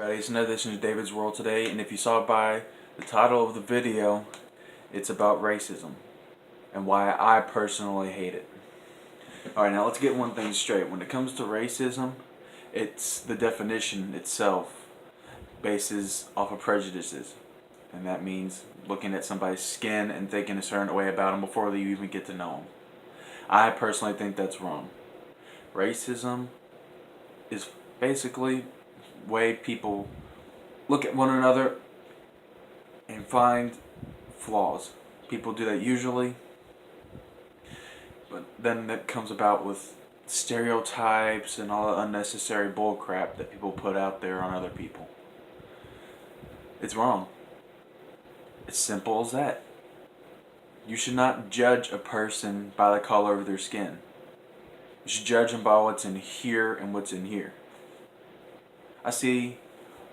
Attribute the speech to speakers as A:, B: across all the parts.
A: Everybody, it's another edition of David's World today, and if you saw by the title of the video, it's about racism and why I personally hate it. Alright, now let's get one thing straight. When it comes to racism, it's the definition itself bases off of prejudices. And that means looking at somebody's skin and thinking a certain way about them before you even get to know them. I personally think that's wrong. Racism is basically way people look at one another and find flaws. People do that usually, but then that comes about with stereotypes and all the unnecessary bullcrap that people put out there on other people. It's wrong. It's simple as that. You should not judge a person by the color of their skin. You should judge them by what's in here and what's in here. I see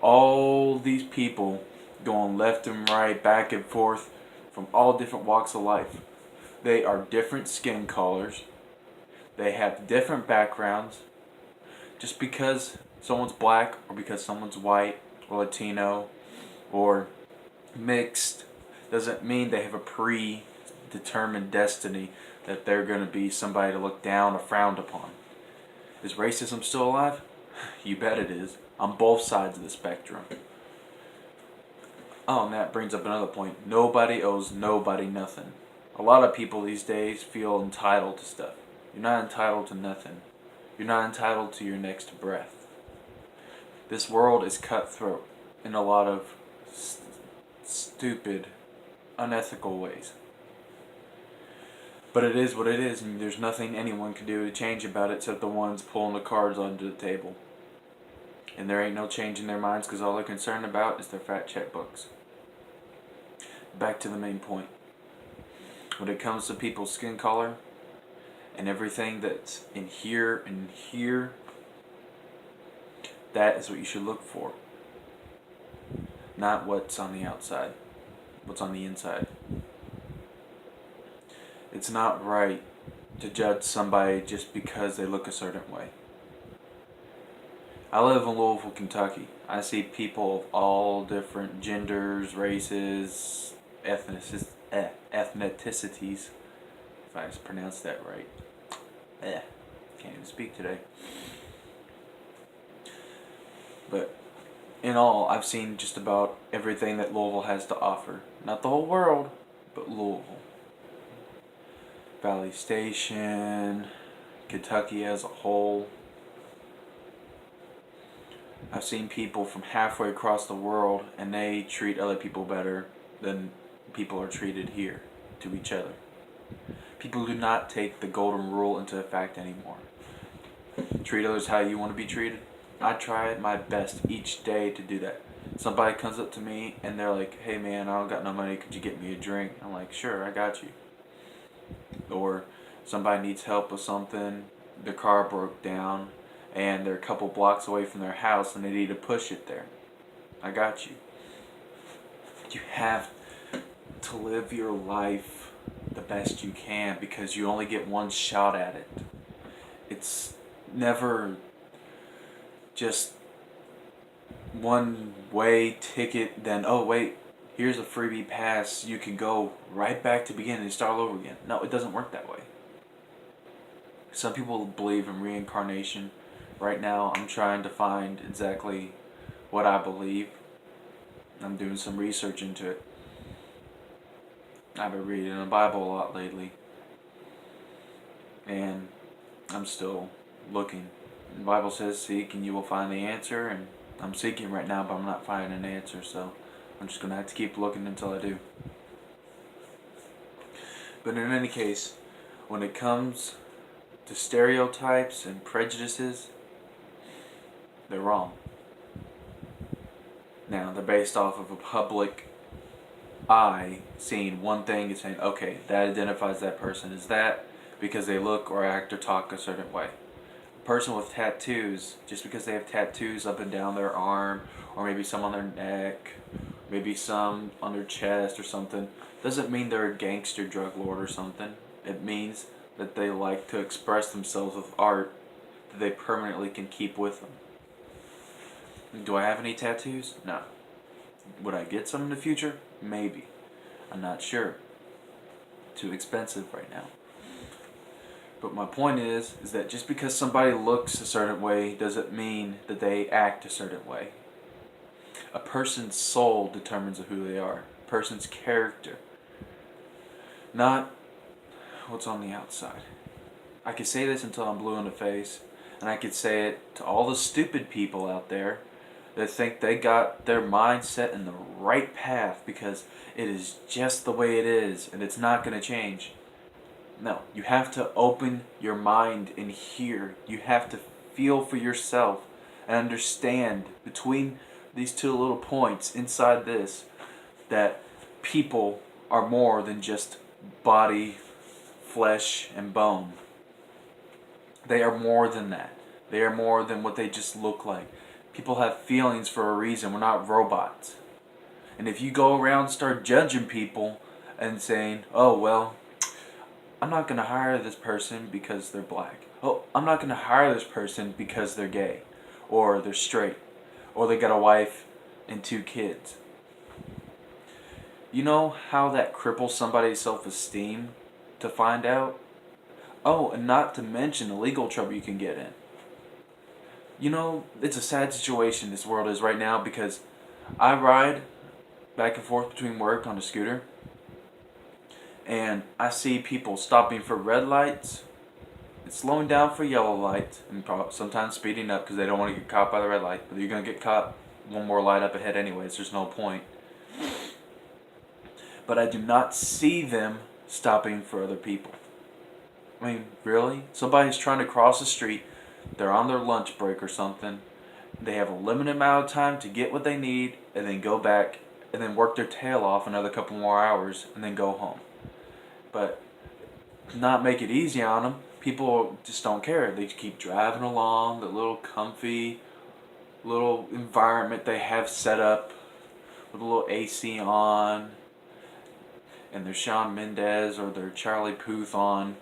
A: all these people going left and right, back and forth, from all different walks of life. They are different skin colors. They have different backgrounds. Just because someone's black or because someone's white or Latino or mixed doesn't mean they have a predetermined destiny that they're going to be somebody to look down or frowned upon. Is racism still alive? You bet it is. On both sides of the spectrum. Oh, and that brings up another point. Nobody owes nobody nothing. A lot of people these days feel entitled to stuff. You're not entitled to nothing. You're not entitled to your next breath. This world is cutthroat in a lot of stupid, unethical ways. But it is what it is, and there's nothing anyone can do to change about it except the ones pulling the cards onto the table. And there ain't no change in their minds because all they're concerned about is their fat checkbooks. Back to the main point. When it comes to people's skin color and everything that's in here and here, that is what you should look for. Not what's on the outside. What's on the inside. It's not right to judge somebody just because they look a certain way. I live in Louisville, Kentucky. I see people of all different genders, races, ethnicities, if I just pronounced that right. Can't even speak today. But in all, I've seen just about everything that Louisville has to offer. Not the whole world, but Louisville. Valley Station, Kentucky as a whole. I've seen people from halfway across the world and they treat other people better than people are treated here to each other. People do not take the golden rule into effect anymore. Treat others how you want to be treated. I try my best each day to do that. Somebody comes up to me and they're like, "Hey man, I don't got no money, could you get me a drink?" I'm like, "Sure, I got you." Or somebody needs help with something, their car broke down and they're a couple blocks away from their house and they need to push it there. I got you. You have to live your life the best you can because you only get one shot at it. It's never just one way ticket, then, oh wait, here's a freebie pass, you can go right back to the beginning and start all over again. No, it doesn't work that way. Some people believe in reincarnation. Right now, I'm trying to find exactly what I believe. I'm doing some research into it. I've been reading the Bible a lot lately. And I'm still looking. The Bible says, seek and you will find the answer. And I'm seeking right now, but I'm not finding an answer. So I'm just going to have to keep looking until I do. But in any case, when it comes to stereotypes and prejudices, they're wrong. Now, they're based off of a public eye seeing one thing and saying, okay, that identifies that person as that because they look or act or talk a certain way. A person with tattoos, just because they have tattoos up and down their arm, or maybe some on their neck, maybe some on their chest or something, doesn't mean they're a gangster drug lord or something. It means that they like to express themselves with art that they permanently can keep with them. Do I have any tattoos? No. Would I get some in the future? Maybe. I'm not sure. Too expensive right now. But my point is that just because somebody looks a certain way doesn't mean that they act a certain way. A person's soul determines who they are. A person's character. Not what's on the outside. I could say this until I'm blue in the face, and I could say it to all the stupid people out there that think they got their mind set in the right path because it is just the way it is and it's not going to change. No, you have to open your mind and hear. You have to feel for yourself and understand between these two little points inside this that people are more than just body, flesh, and bone. They are more than that. They are more than what they just look like. People have feelings for a reason. We're not robots. And if you go around and start judging people and saying, oh, well, I'm not going to hire this person because they're black. Oh, I'm not going to hire this person because they're gay. Or they're straight. Or they got a wife and 2 kids. You know how that cripples somebody's self-esteem to find out? Oh, and not to mention the legal trouble you can get in. You know, it's a sad situation this world is right now because I ride back and forth between work on a scooter and I see people stopping for red lights and slowing down for yellow lights and sometimes speeding up because they don't want to get caught by the red light. But you're going to get caught one more light up ahead anyways. There's no point. But I do not see them stopping for other people. I mean, really? Somebody's trying to cross the street. They're on their lunch break or something. They have a limited amount of time to get what they need and then go back and then work their tail off another couple more hours and then go home. But not make it easy on them. People just don't care. They keep driving along the little comfy little environment they have set up with a little AC on and their Shawn Mendes or their Charlie Puth on,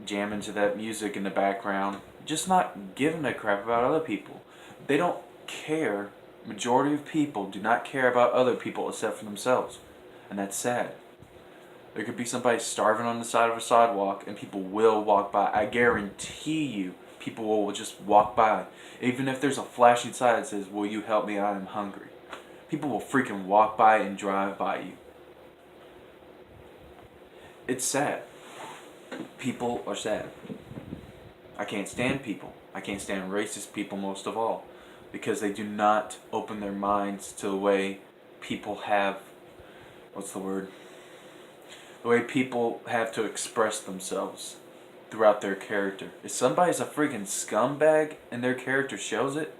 A: jamming to that music in the background, just not giving a crap about other people. They don't care. Majority of people do not care about other people except for themselves, and that's sad. There could be somebody starving on the side of a sidewalk and people will walk by. I guarantee you people will just walk by. Even if there's a flashing sign that says, will you help me, I am hungry. People will freaking walk by and drive by you. It's sad. People are sad. I can't stand people. I can't stand racist people most of all. Because they do not open their minds to the way people have, what's the word? The way people have to express themselves throughout their character. If somebody's a freaking scumbag and their character shows it,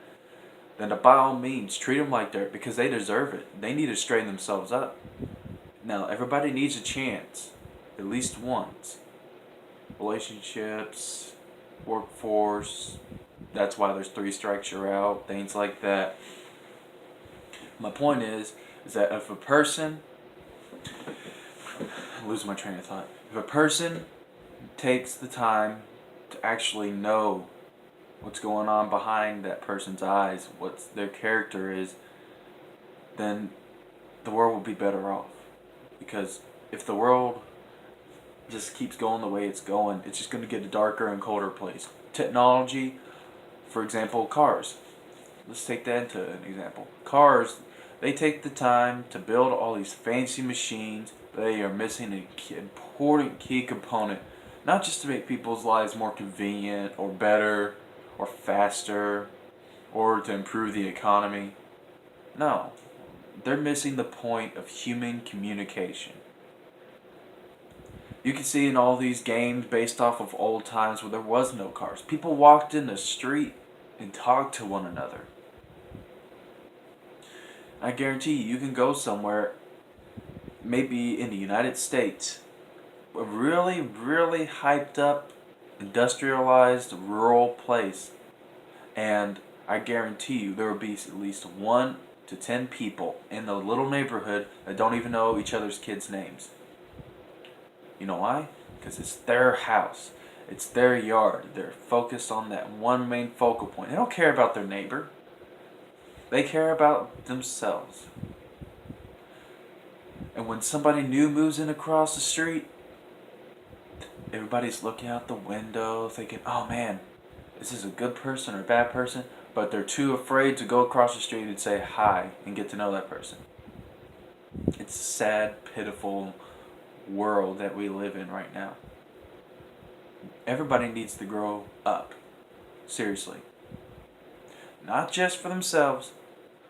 A: then by all means treat them like that because they deserve it. They need to straighten themselves up. Now, everybody needs a chance, at least once. Relationships, workforce, that's why there's 3 strikes you're out, things like that. My point is that if a person, I'm losing my train of thought. If a person takes the time to actually know what's going on behind that person's eyes, what their character is, then the world will be better off. Because if the world just keeps going the way it's going, it's just going to get a darker and colder place. Technology, for example, cars. Let's take that into an example. Cars, they take the time to build all these fancy machines, but they are missing an important key component, not just to make people's lives more convenient or better or faster or to improve the economy. No, they're missing the point of human communication. You can see in all these games based off of old times where there was no cars. People walked in the street and talked to one another. I guarantee you can go somewhere, maybe in the United States, a really, really hyped up, industrialized, rural place, and I guarantee you there will be at least 1 to 10 people in the little neighborhood that don't even know each other's kids' names. You know why? Because it's their house. It's their yard. They're focused on that one main focal point. They don't care about their neighbor. They care about themselves. And when somebody new moves in across the street, everybody's looking out the window thinking, oh man, is this a good person or a bad person? But they're too afraid to go across the street and say hi and get to know that person. It's a sad, pitiful world that we live in right now. Everybody needs to grow up. Seriously. Not just for themselves,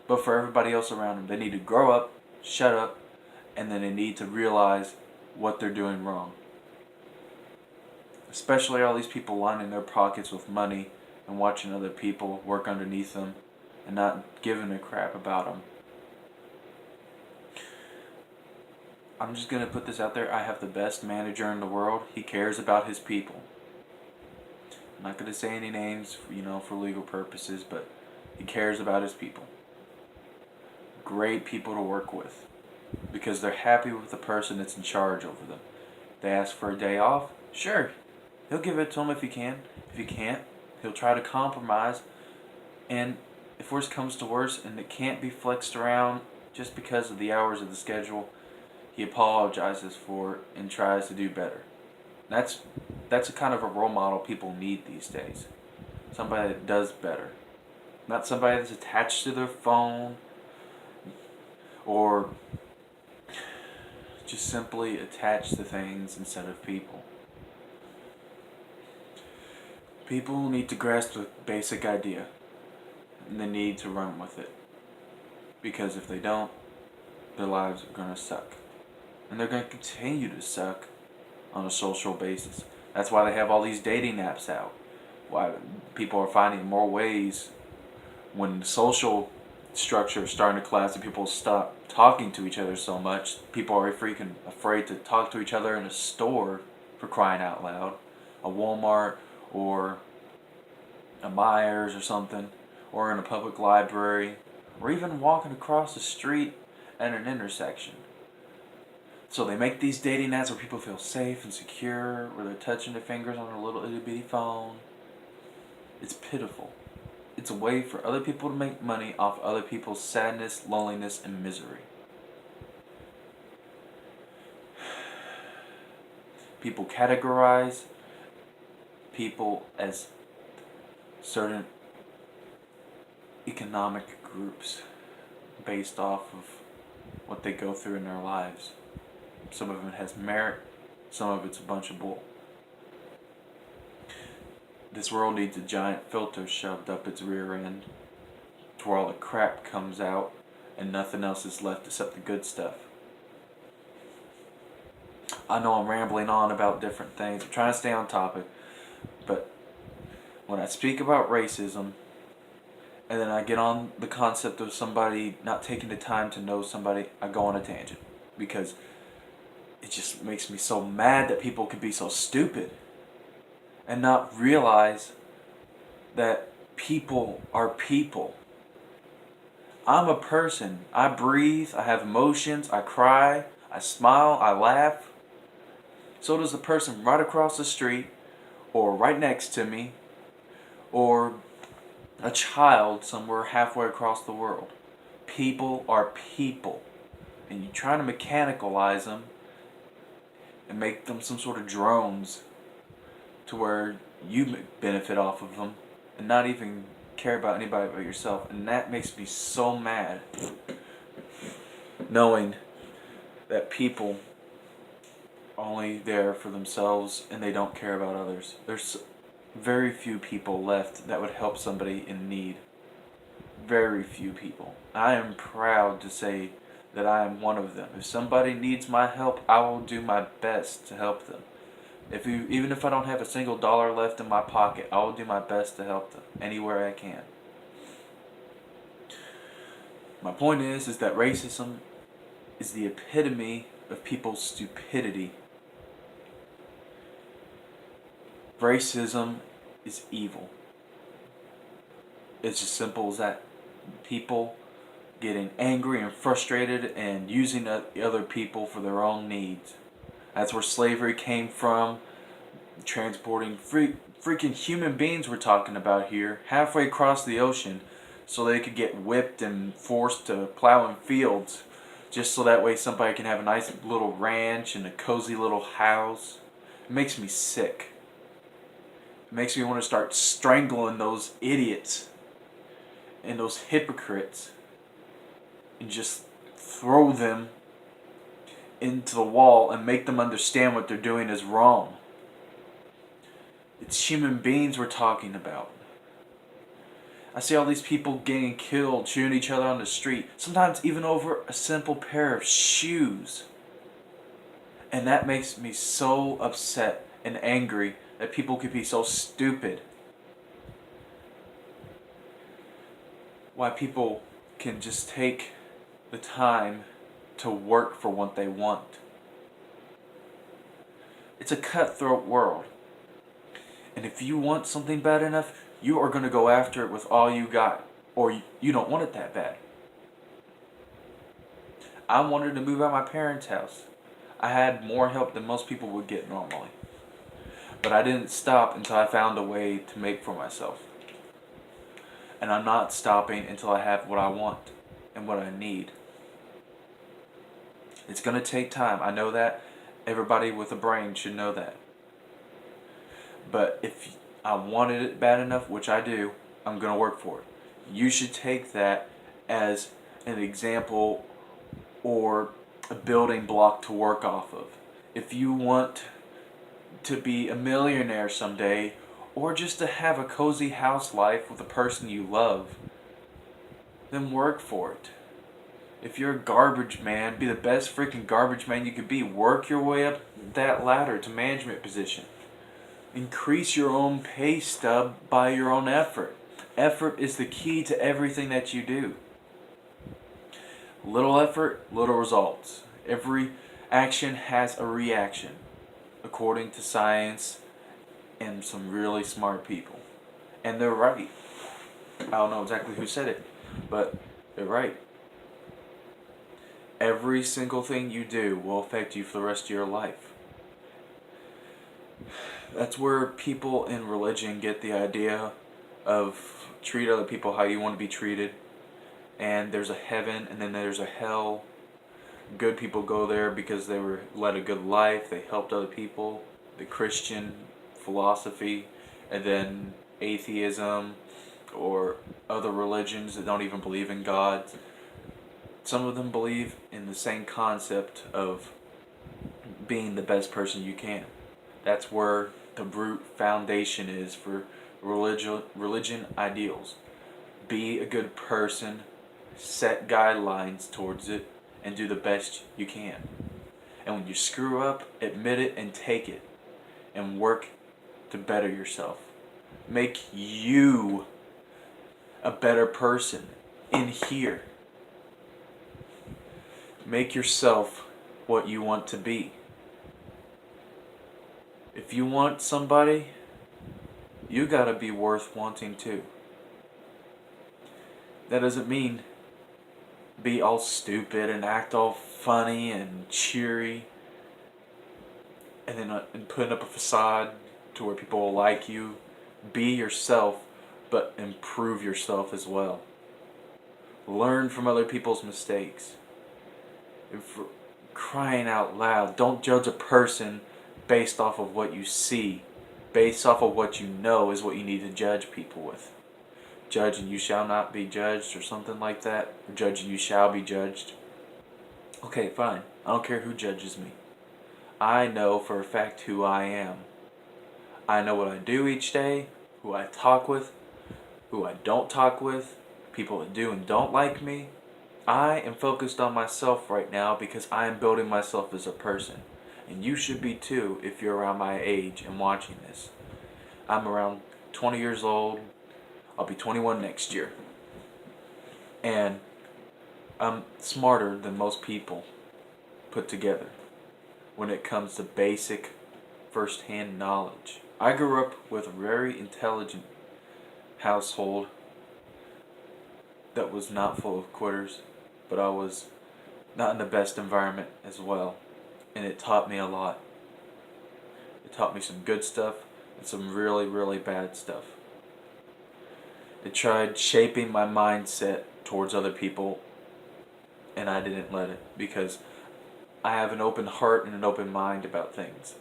A: but for everybody else around them. They need to grow up, shut up, and then they need to realize what they're doing wrong. Especially all these people lining their pockets with money and watching other people work underneath them and not giving a crap about them. I'm just going to put this out there. I have the best manager in the world. He cares about his people. I'm not going to say any names, for legal purposes, but he cares about his people. Great people to work with because they're happy with the person that's in charge over them. They ask for a day off? Sure. He'll give it to them if he can. If he can't, he'll try to compromise. And if worse comes to worse and it can't be flexed around just because of the hours of the schedule, he apologizes for it and tries to do better. That's a kind of a role model people need these days. Somebody that does better. Not somebody that's attached to their phone or just simply attached to things instead of people. People need to grasp the basic idea and they need to run with it. Because if they don't, their lives are going to suck. And they're going to continue to suck on a social basis. That's why they have all these dating apps out. Why people are finding more ways when the social structure is starting to collapse and people stop talking to each other so much. People are freaking afraid to talk to each other in a store, for crying out loud. A Walmart or a Myers or something, or in a public library, or even walking across the street at an intersection. So they make these dating apps where people feel safe and secure, where they're touching their fingers on their little itty bitty phone. It's pitiful. It's a way for other people to make money off other people's sadness, loneliness, and misery. People categorize people as certain economic groups based off of what they go through in their lives. Some of it has merit, some of it's a bunch of bull. This world needs a giant filter shoved up its rear end to where all the crap comes out and nothing else is left except the good stuff. I know I'm rambling on about different things. I'm trying to stay on topic. But when I speak about racism and then I get on the concept of somebody not taking the time to know somebody, I go on a tangent. Because it just makes me so mad that people can be so stupid and not realize that people are people. I'm a person. I breathe. I have emotions. I cry. I smile. I laugh. So does the person right across the street or right next to me or a child somewhere halfway across the world. People are people. And you try to mechanicalize them and make them some sort of drones to where you benefit off of them and not even care about anybody but yourself. And that makes me so mad, knowing that people are only there for themselves and they don't care about others. There's very few people left that would help somebody in need. Very few people. I am proud to say that I am one of them. If somebody needs my help, I will do my best to help them. Even if I don't have a single dollar left in my pocket, I will do my best to help them anywhere I can. My point is that racism is the epitome of people's stupidity. Racism is evil. It's as simple as that. People getting angry and frustrated and using other people for their own needs. That's where slavery came from. Transporting freaking human beings we're talking about here halfway across the ocean so they could get whipped and forced to plow in fields, just so that way somebody can have a nice little ranch and a cozy little house. It makes me sick. It makes me want to start strangling those idiots and those hypocrites and just throw them into the wall and make them understand what they're doing is wrong. It's human beings we're talking about. I see all these people getting killed, shooting each other on the street, sometimes even over a simple pair of shoes. And that makes me so upset and angry that people could be so stupid. Why people can just take the time to work for what they want. It's a cutthroat world. And if you want something bad enough, you are going to go after it with all you got. Or you don't want it that bad. I wanted to move out of my parents' house. I had more help than most people would get normally. But I didn't stop until I found a way to make for myself. And I'm not stopping until I have what I want and what I need. It's going to take time. I know that. Everybody with a brain should know that. But if I wanted it bad enough, which I do, I'm going to work for it. You should take that as an example or a building block to work off of. If you want to be a millionaire someday, or just to have a cozy house life with a person you love, then work for it. If you're a garbage man, be the best freaking garbage man you could be. Work your way up that ladder to management position. Increase your own pay stub by your own effort. Effort is the key to everything that you do. Little effort, little results. Every action has a reaction, according to science and some really smart people. And they're right. I don't know exactly who said it, but they're right. Every single thing you do will affect you for the rest of your life. That's where people in religion get the idea of treat other people how you want to be treated. And there's a heaven and then there's a hell. Good people go there because they were led a good life, they helped other people. The Christian philosophy, and then atheism or other religions that don't even believe in God. Some of them believe in the same concept of being the best person you can. That's where the root foundation is for religion ideals. Be a good person, set guidelines towards it, and do the best you can. And when you screw up, admit it and take it. And work to better yourself. Make you a better person in here. Make yourself what you want to be. If you want somebody, you gotta be worth wanting too. That doesn't mean be all stupid and act all funny and cheery and then and putting up a facade to where people will like you. Be yourself, but improve yourself as well. Learn from other people's mistakes. And for crying out loud, don't judge a person based off of what you see. Based off of what you know is what you need to judge people with. Judge and you shall not be judged or something like that. Or judge and you shall be judged. Okay, fine. I don't care who judges me. I know for a fact who I am. I know what I do each day, who I talk with, who I don't talk with, people that do and don't like me. I am focused on myself right now because I am building myself as a person. And you should be too if you're around my age and watching this. I'm around 20 years old. I'll be 21 next year. And I'm smarter than most people put together when it comes to basic first-hand knowledge. I grew up with a very intelligent household that was not full of quitters, but I was not in the best environment as well. And it taught me a lot. It taught me some good stuff and some really, really bad stuff. It tried shaping my mindset towards other people, and I didn't let it, because I have an open heart and an open mind about things.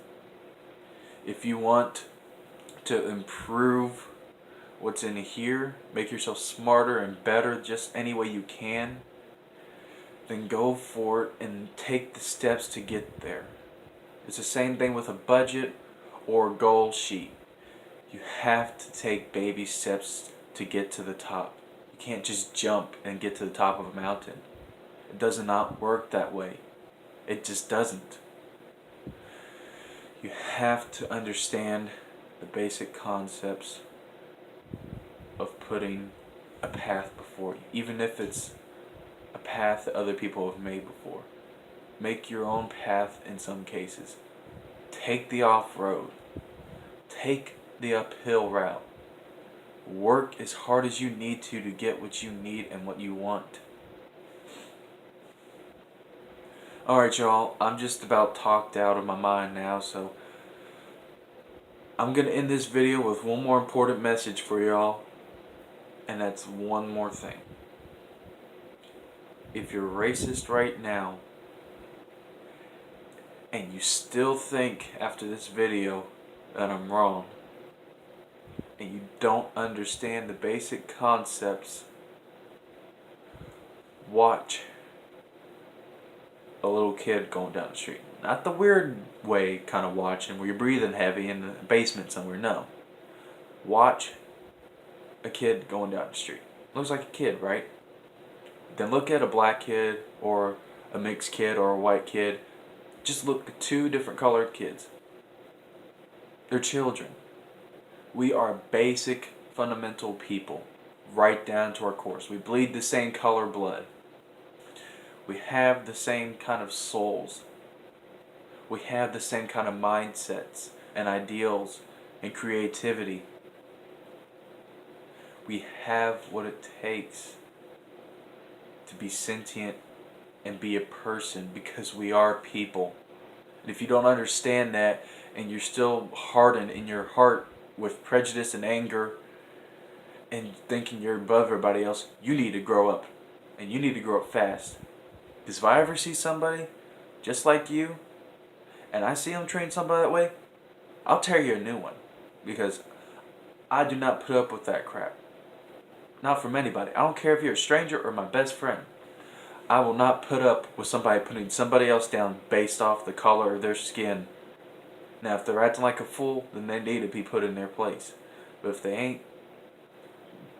A: If you want to improve what's in here, make yourself smarter and better just any way you can, then go for it and take the steps to get there. It's the same thing with a budget or a goal sheet. You have to take baby steps to get to the top. You can't just jump and get to the top of a mountain. It does not work that way. It just doesn't. You have to understand the basic concepts of putting a path before you, even if it's a path that other people have made before. Make your own path in some cases. Take the off-road. Take the uphill route. Work as hard as you need to get what you need and what you want. Alright y'all, I'm just about talked out of my mind now, so I'm going to end this video with one more important message for y'all, and that's one more thing. If you're racist right now, and you still think after this video that I'm wrong, and you don't understand the basic concepts, watch a little kid going down the street. Not the weird way kind of watching where you're breathing heavy in the basement somewhere, no. Watch a kid going down the street. Looks like a kid, right? Then look at a black kid or a mixed kid or a white kid. Just look at two different colored kids. They're children. We are basic, fundamental people, right down to our core. We bleed the same color blood. We have the same kind of souls. We have the same kind of mindsets and ideals and creativity. We have what it takes to be sentient and be a person, because we are people. And if you don't understand that, and you're still hardened in your heart with prejudice and anger and thinking you're above everybody else, you need to grow up. And you need to grow up fast. Because if I ever see somebody just like you, and I see them treating somebody that way, I'll tear you a new one. Because I do not put up with that crap. Not from anybody. I don't care if you're a stranger or my best friend. I will not put up with somebody putting somebody else down based off the color of their skin. Now, if they're acting like a fool, then they need to be put in their place. But if they ain't,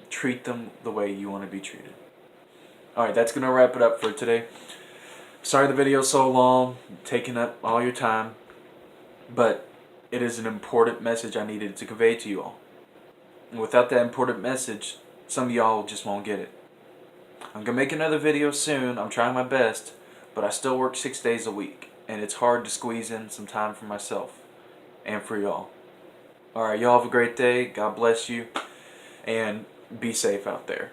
A: treat them the way you want to be treated. Alright, that's going to wrap it up for today. Sorry the video's so long, taking up all your time. But it is an important message I needed to convey to you all. And without that important message, some of y'all just won't get it. I'm going to make another video soon. I'm trying my best. But I still work 6 days a week. And it's hard to squeeze in some time for myself. And for y'all. Alright, y'all have a great day. God bless you. And be safe out there.